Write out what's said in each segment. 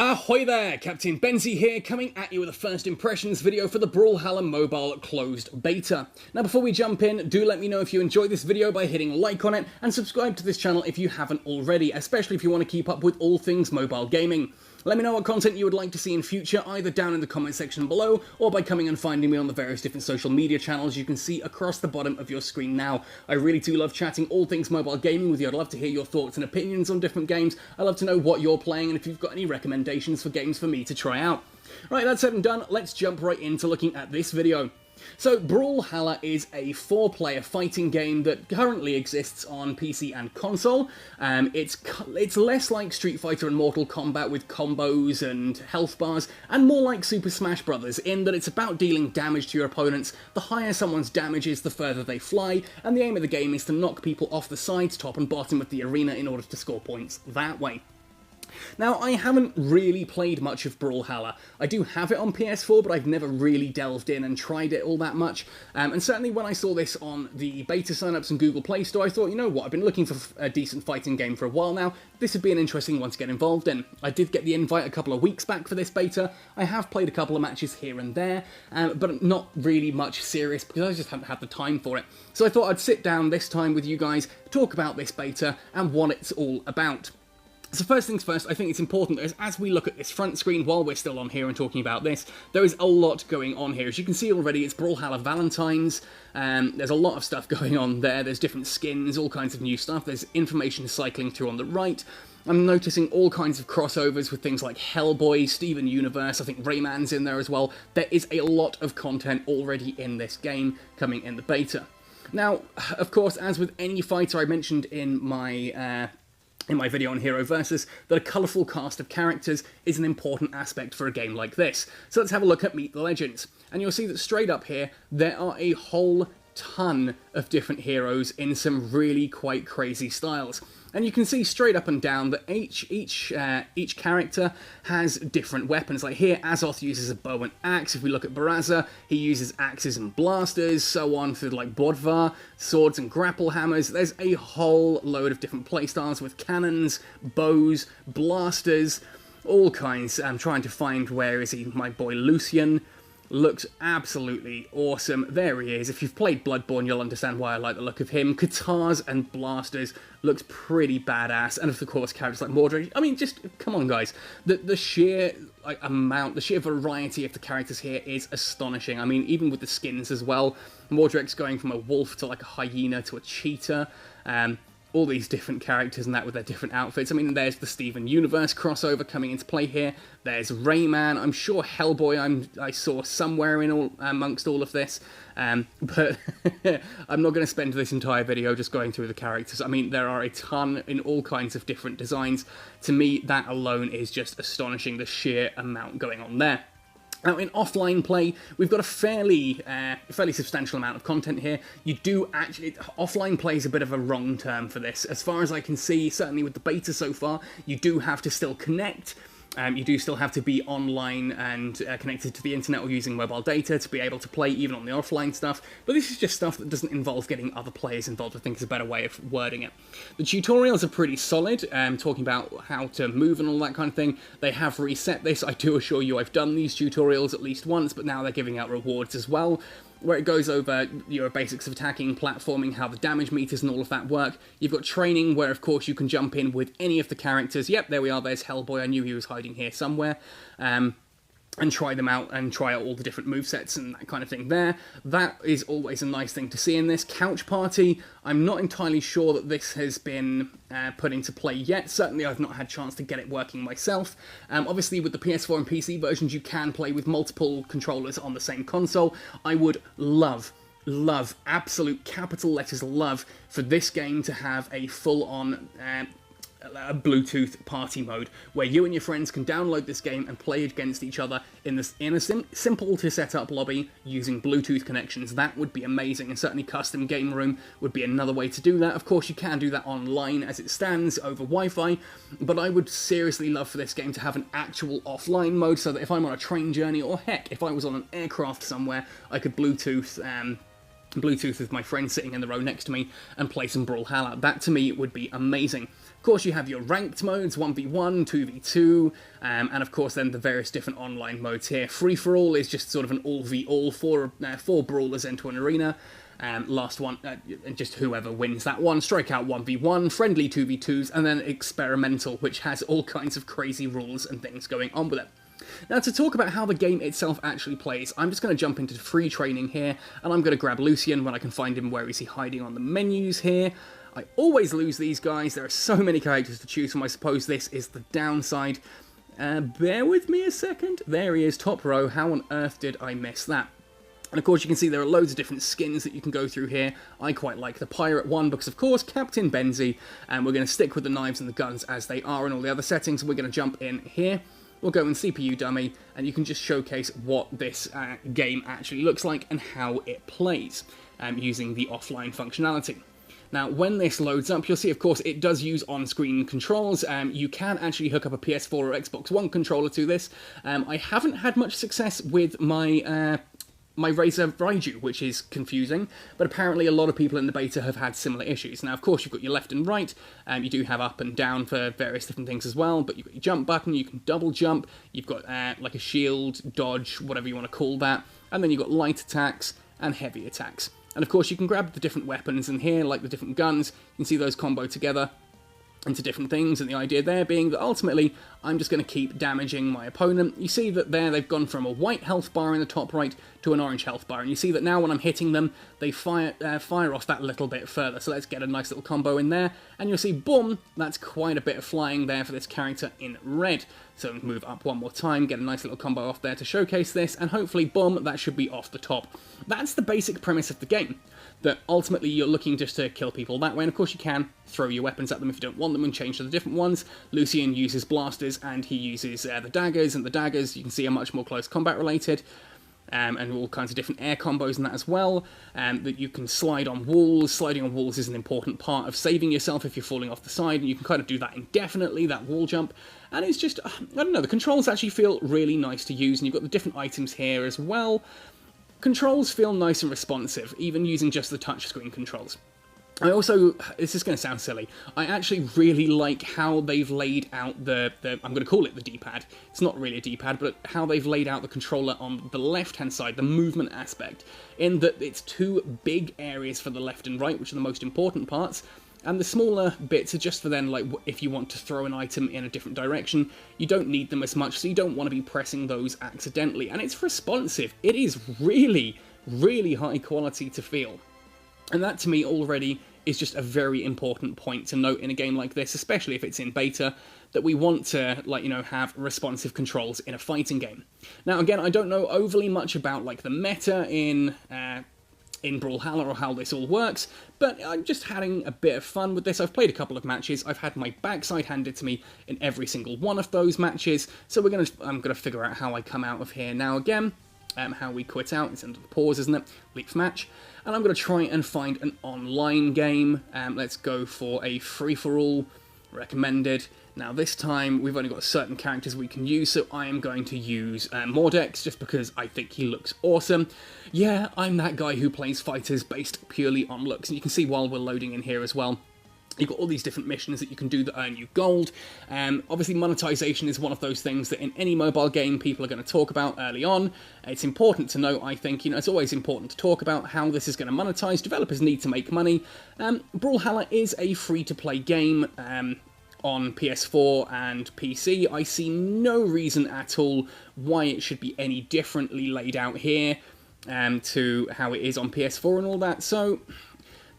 Ahoy there, Captain Benzie here, coming at you with a first impressions video for the BRAWLHALLA Mobile Closed Beta. Now before we jump in, do let me know if you enjoyed this video by hitting like on it, and subscribe to this channel if you haven't already, especially if you want to keep up with all things mobile gaming. Let me know what content you would like to see in future, either down in the comment section below, or by coming and finding me on the various different social media channels you can see across the bottom of your screen now. I really do love chatting all things mobile gaming with you. I'd love to hear your thoughts and opinions on different games. I'd love to know what you're playing, and if you've got any recommendations for games for me to try out. Right, that said and done, let's jump right into looking at this video. So, BRAWLHALLA is a 4-player fighting game that currently exists on PC and console. It's less like Street Fighter and Mortal Kombat with combos and health bars, and more like Super Smash Bros. In that it's about dealing damage to your opponents. The higher someone's damage is, the further they fly, and the aim of the game is to knock people off the sides, top and bottom of the arena in order to score points that way. Now, I haven't really played much of BRAWLHALLA. I do have it on PS4, but I've never really delved in and tried it all that much. And certainly when I saw this on the beta signups and Google Play Store, I thought, you know what, I've been looking for a decent fighting game for a while now. This would be an interesting one to get involved in. I did get the invite a couple of weeks back for this beta. I have played a couple of matches here and there, but not really much serious because I just haven't had the time for it. So I thought I'd sit down this time with you guys, talk about this beta and what it's all about. So first things first, I think it's important that as we look at this front screen while we're still on here and talking about this, there is a lot going on here. As you can see already, it's BRAWLHALLA Valentine's. There's a lot of stuff going on there. There's different skins, all kinds of new stuff. There's information cycling through on the right. I'm noticing all kinds of crossovers with things like Hellboy, Steven Universe, I think Rayman's in there as well. There is a lot of content already in this game coming in the beta. Now, of course, as with any fighter, I mentioned in my video on Hero Versus, that a colourful cast of characters is an important aspect for a game like this. So let's have a look at Meet the Legends. And you'll see that straight up here, there are a whole ton of different heroes in some really quite crazy styles. And you can see straight up and down that each character has different weapons. Like here, Azoth uses a bow and axe. If we look at Barraza, he uses axes and blasters, so on for like Bodvar, swords and grapple hammers. There's a whole load of different playstyles with cannons, bows, blasters, all kinds. I'm trying to find, where is he? My boy Lucian. Looks absolutely awesome. There he is. If you've played Bloodborne, you'll understand why I like the look of him. Katars and blasters looks pretty badass. And of course, characters like Mordred. I mean, just, come on, guys. The sheer amount, the sheer variety of the characters here is astonishing. I mean, even with the skins as well. Mordred's going from a wolf to like a hyena to a cheetah. All these different characters and that with their different outfits. I mean, there's the Steven Universe crossover coming into play here. There's Rayman. I'm sure Hellboy I saw somewhere in amongst all of this. But I'm not going to spend this entire video just going through the characters. I mean, there are a ton in all kinds of different designs. To me, that alone is just astonishing, the sheer amount going on there. Now, in offline play, we've got a fairly substantial amount of content here. You do actually... Offline play is a bit of a wrong term for this. As far as I can see, certainly with the beta so far, you do have to still connect. You do still have to be online and connected to the internet or using mobile data to be able to play even on the offline stuff, but this is just stuff that doesn't involve getting other players involved, I think is a better way of wording it. The tutorials are pretty solid, talking about how to move and all that kind of thing. They have reset this. I do assure you I've done these tutorials at least once, but now they're giving out rewards as well, where it goes over your basics of attacking, platforming, how the damage meters and all of that work. You've got training, where of course you can jump in with any of the characters. Yep, there we are, there's Hellboy, I knew he was hiding here somewhere. And try them out and try out all the different movesets and that kind of thing there. That is always a nice thing to see in this. Couch Party, I'm not entirely sure that this has been put into play yet. Certainly I've not had a chance to get it working myself. Obviously with the PS4 and PC versions you can play with multiple controllers on the same console. I would love, absolute capital letters love, for this game to have a full-on a Bluetooth party mode, where you and your friends can download this game and play against each other in a simple to set up lobby using Bluetooth connections. That would be amazing, and certainly custom game room would be another way to do that. Of course you can do that online as it stands over Wi-Fi, but I would seriously love for this game to have an actual offline mode, so that if I'm on a train journey, or heck, if I was on an aircraft somewhere, I could Bluetooth Bluetooth with my friend sitting in the row next to me and play some Brawlhalla. That to me would be amazing. Of course, you have your ranked modes, 1v1, 2v2, and of course then the various different online modes here. Free-for-all is just sort of an all-v-all, four brawlers into an arena. Last one, just whoever wins that one. Strikeout 1v1, friendly 2v2s, and then experimental, which has all kinds of crazy rules and things going on with it. Now, to talk about how the game itself actually plays, I'm just going to jump into free training here, and I'm going to grab Lucian when I can find him. Where is he hiding on the menus here? I always lose these guys. There are so many characters to choose from. I suppose this is the downside. Bear with me a second. There he is, top row. How on earth did I miss that? And of course you can see there are loads of different skins that you can go through here. I quite like the pirate one because of course Captain Benzie, and we're going to stick with the knives and the guns as they are in all the other settings. We're going to jump in here. We'll go in CPU dummy, and you can just showcase what this game actually looks like and how it plays using the offline functionality. Now, when this loads up, you'll see, of course, it does use on-screen controls. You can actually hook up a PS4 or Xbox One controller to this. I haven't had much success with my my Razer Raiju, which is confusing, but apparently a lot of people in the beta have had similar issues. Now, of course, you've got your left and right, you do have up and down for various different things as well, but you've got your jump button, you can double jump, you've got like a shield, dodge, whatever you want to call that, and then you've got light attacks and heavy attacks. And of course, you can grab the different weapons in here, like the different guns, you can see those combo together into different things, and the idea there being that ultimately I'm just going to keep damaging my opponent. You see that there they've gone from a white health bar in the top right to an orange health bar, and you see that now when I'm hitting them they fire off that little bit further. So let's get a nice little combo in there, and you'll see, boom, that's quite a bit of flying there for this character in red. So move up one more time, get a nice little combo off there to showcase this, and hopefully, boom, that should be off the top. That's the basic premise of the game, that ultimately you're looking just to kill people that way, and of course you can throw your weapons at them if you don't want them and change to the different ones. Lucian uses blasters and he uses the daggers, and the daggers you can see are much more close combat related, and all kinds of different air combos and that as well, that you can slide on walls. Sliding on walls is an important part of saving yourself if you're falling off the side, and you can kind of do that indefinitely, that wall jump, and it's just, I don't know, the controls actually feel really nice to use, and you've got the different items here as well. Controls feel nice and responsive, even using just the touchscreen controls. I also, this is going to sound silly, I actually really like how they've laid out the I'm going to call it the D-pad. It's not really a D-pad, but how they've laid out the controller on the left-hand side, the movement aspect, in that it's two big areas for the left and right, which are the most important parts, and the smaller bits are just for then, like, if you want to throw an item in a different direction, you don't need them as much, so you don't want to be pressing those accidentally, and it's responsive. It is really, really high quality to feel. And that, to me, already is just a very important point to note in a game like this, especially if it's in beta, that we want to, like, you know, have responsive controls in a fighting game. Now, again, I don't know overly much about, like, the meta in Brawlhalla or how this all works, but I'm just having a bit of fun with this. I've played a couple of matches, I've had my backside handed to me in every single one of those matches, so I'm gonna figure out how I come out of here now again. How we quit out, it's under the pause, isn't it? Leave match. And I'm going to try and find an online game. Let's go for a free-for-all, recommended. Now this time, we've only got certain characters we can use, so I am going to use Mordex, just because I think he looks awesome. Yeah, I'm that guy who plays fighters based purely on looks, and you can see while we're loading in here as well, you've got all these different missions that you can do that earn you gold. Obviously, monetization is one of those things that in any mobile game people are going to talk about early on. It's important to note, I think, you know, it's always important to talk about how this is going to monetize. Developers need to make money. Brawlhalla is a free-to-play game on PS4 and PC. I see no reason at all why it should be any differently laid out here to how it is on PS4 and all that, so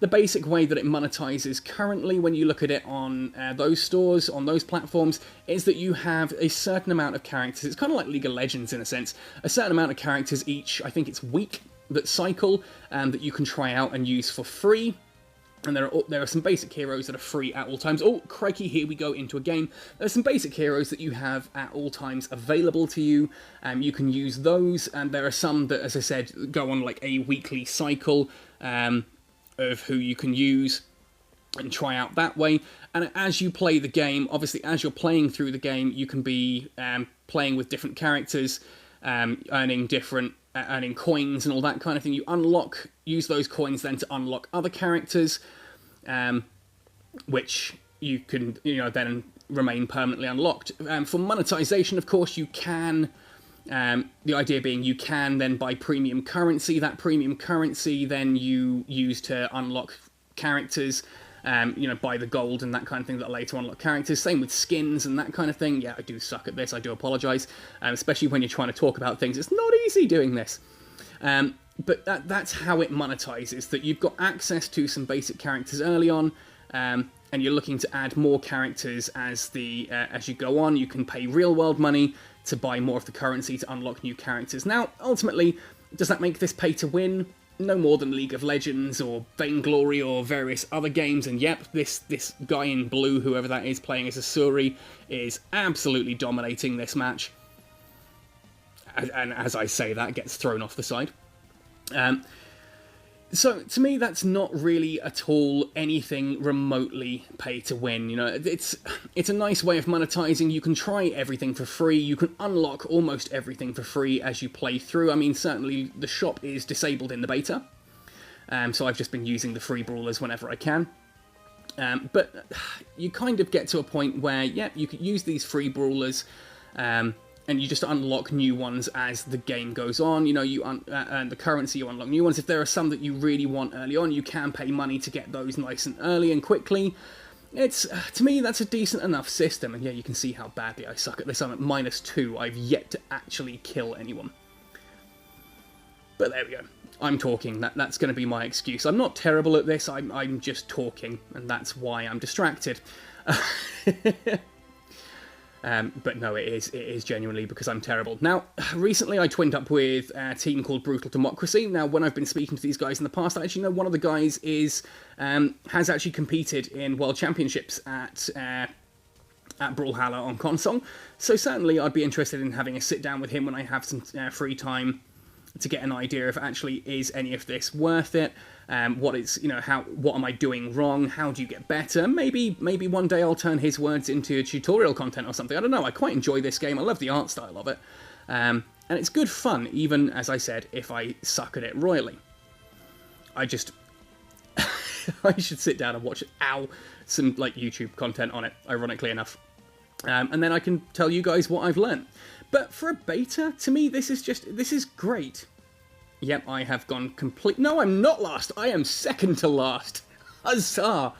the basic way that it monetizes currently, when you look at it on those stores, on those platforms, is that you have a certain amount of characters. It's kind of like League of Legends in a sense. A certain amount of characters each, I think it's week, that cycle, that you can try out and use for free. And there are some basic heroes that are free at all times. Oh, crikey, here we go into a game. There's some basic heroes that you have at all times available to you. You can use those, and there are some that, as I said, go on like a weekly cycle of who you can use and try out that way. And as you play the game, obviously as you're playing through the game, you can be playing with different characters, earning different earning coins and all that kind of thing. You use those coins then to unlock other characters, which you can, then remain permanently unlocked. For monetization, of course, you can, the idea being you can then buy premium currency. That premium currency then you use to unlock characters, buy the gold and that kind of thing that allow you to unlock characters. Same with skins and that kind of thing. Yeah, I do suck at this, I do apologise, especially when you're trying to talk about things. It's not easy doing this. But that's how it monetizes, that you've got access to some basic characters early on, and you're looking to add more characters as you go on. You can pay real-world money to buy more of the currency to unlock new characters. Now, ultimately, does that make this pay to win? No more than League of Legends or Vainglory or various other games, and yep, this guy in blue, whoever that is, playing as a Suri, is absolutely dominating this match. And as I say, that gets thrown off the side. So, to me, that's not really at all anything remotely pay to win. It's a nice way of monetizing. You can try everything for free. You can unlock almost everything for free as you play through. I mean, certainly the shop is disabled in the beta, so I've just been using the free brawlers whenever I can. But you kind of get to a point where, yeah, you could use these free brawlers, and you just unlock new ones as the game goes on. You earn the currency, you unlock new ones. If there are some that you really want early on, you can pay money to get those nice and early and quickly. To me, that's a decent enough system. And yeah, you can see how badly I suck at this. I'm at -2. I've yet to actually kill anyone. But there we go. I'm talking. That's going to be my excuse. I'm not terrible at this. I'm just talking, and that's why I'm distracted. But no, it is genuinely because I'm terrible. Now, recently I twinned up with a team called Brutal Democracy. Now, when I've been speaking to these guys in the past, I actually know one of the guys has actually competed in World Championships at Brawlhalla on console. So certainly I'd be interested in having a sit down with him when I have some free time to get an idea of actually is any of this worth it. What am I doing wrong? How do you get better? Maybe one day I'll turn his words into tutorial content or something. I don't know. I quite enjoy this game. I love the art style of it. And it's good fun, even, as I said, if I suck at it royally. I should sit down and watch some YouTube content on it, ironically enough. And then I can tell you guys what I've learned. But for a beta, to me, this is great. Yep, I have gone complete... No, I'm not last. I am second to last. Huzzah!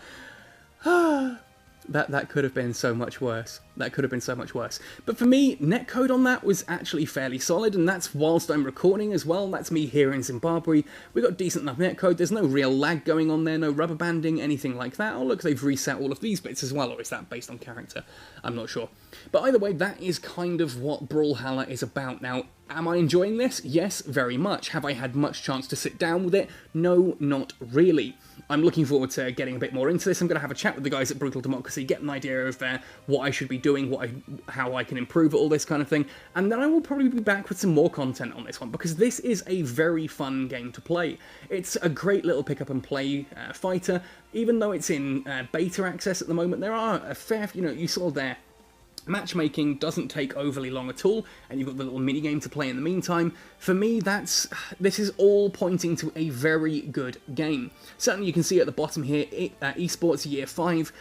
That could have been so much worse. That could have been so much worse. But for me, netcode on that was actually fairly solid, and that's whilst I'm recording as well. That's me here in Zimbabwe. We got decent enough netcode. There's no real lag going on there, no rubber banding, anything like that. Oh, look, they've reset all of these bits as well, or is that based on character? I'm not sure. But either way, that is kind of what Brawlhalla is about. Now, am I enjoying this? Yes, very much. Have I had much chance to sit down with it? No, not really. I'm looking forward to getting a bit more into this. I'm going to have a chat with the guys at Brutal Democracy, get an idea of what I should be doing, how I can improve it, all this kind of thing. And then I will probably be back with some more content on this one, because this is a very fun game to play. It's a great little pick-up-and-play fighter. Even though it's in beta access at the moment, there are a fair... you saw there, matchmaking doesn't take overly long at all, and you've got the little mini-game to play in the meantime. For me, this is all pointing to a very good game. Certainly you can see at the bottom here, esports year 5,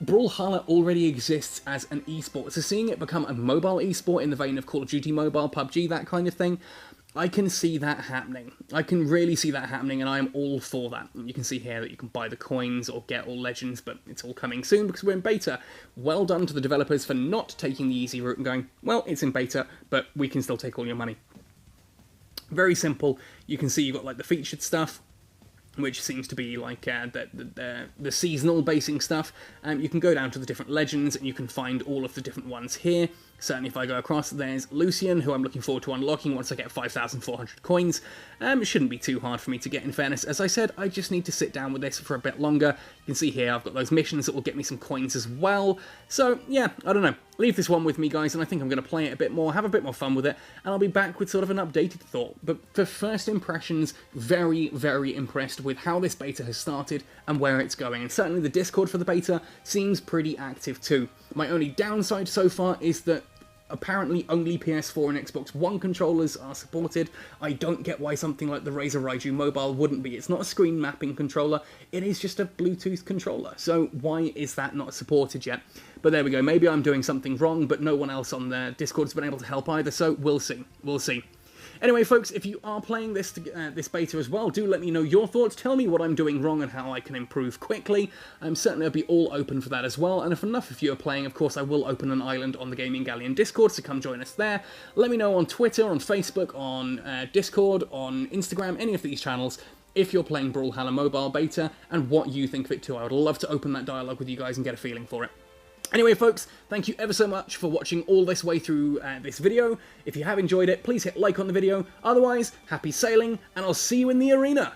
Brawlhalla already exists as an esport, so seeing it become a mobile esport in the vein of Call of Duty Mobile, PUBG, that kind of thing, I can see that happening. I can really see that happening, and I am all for that. You can see here that you can buy the coins or get all legends, but it's all coming soon because we're in beta. Well done to the developers for not taking the easy route and going, well, it's in beta, but we can still take all your money. Very simple. You can see you've got like the featured stuff, which seems to be like the seasonal basing stuff. You can go down to the different legends, and you can find all of the different ones here. Certainly if I go across, there's Lucian, who I'm looking forward to unlocking once I get 5,400 coins. It shouldn't be too hard for me to get, in fairness. As I said, I just need to sit down with this for a bit longer. You can see here I've got those missions that will get me some coins as well. So, yeah, I don't know. Leave this one with me, guys, and I think I'm going to play it a bit more, have a bit more fun with it, and I'll be back with sort of an updated thought. But for first impressions, very, very impressed with how this beta has started and where it's going. And certainly the Discord for the beta seems pretty active too. My only downside so far is that apparently only PS4 and Xbox One controllers are supported. I don't get why something like the Razer Raiju Mobile wouldn't be. It's not a screen mapping controller, it is just a Bluetooth controller. So why is that not supported yet? But there we go, maybe I'm doing something wrong, but no one else on the Discord has been able to help either, so we'll see. We'll see. Anyway, folks, if you are playing this beta as well, do let me know your thoughts. Tell me what I'm doing wrong and how I can improve quickly. Certainly I'll be all open for that as well. And if enough of you are playing, of course, I will open an island on the Gaming Galleon Discord, so come join us there. Let me know on Twitter, on Facebook, on Discord, on Instagram, any of these channels, if you're playing BRAWLHALLA Mobile Beta and what you think of it too. I would love to open that dialogue with you guys and get a feeling for it. Anyway, folks, thank you ever so much for watching all this way through this video. If you have enjoyed it, please hit like on the video. Otherwise, happy sailing, and I'll see you in the arena.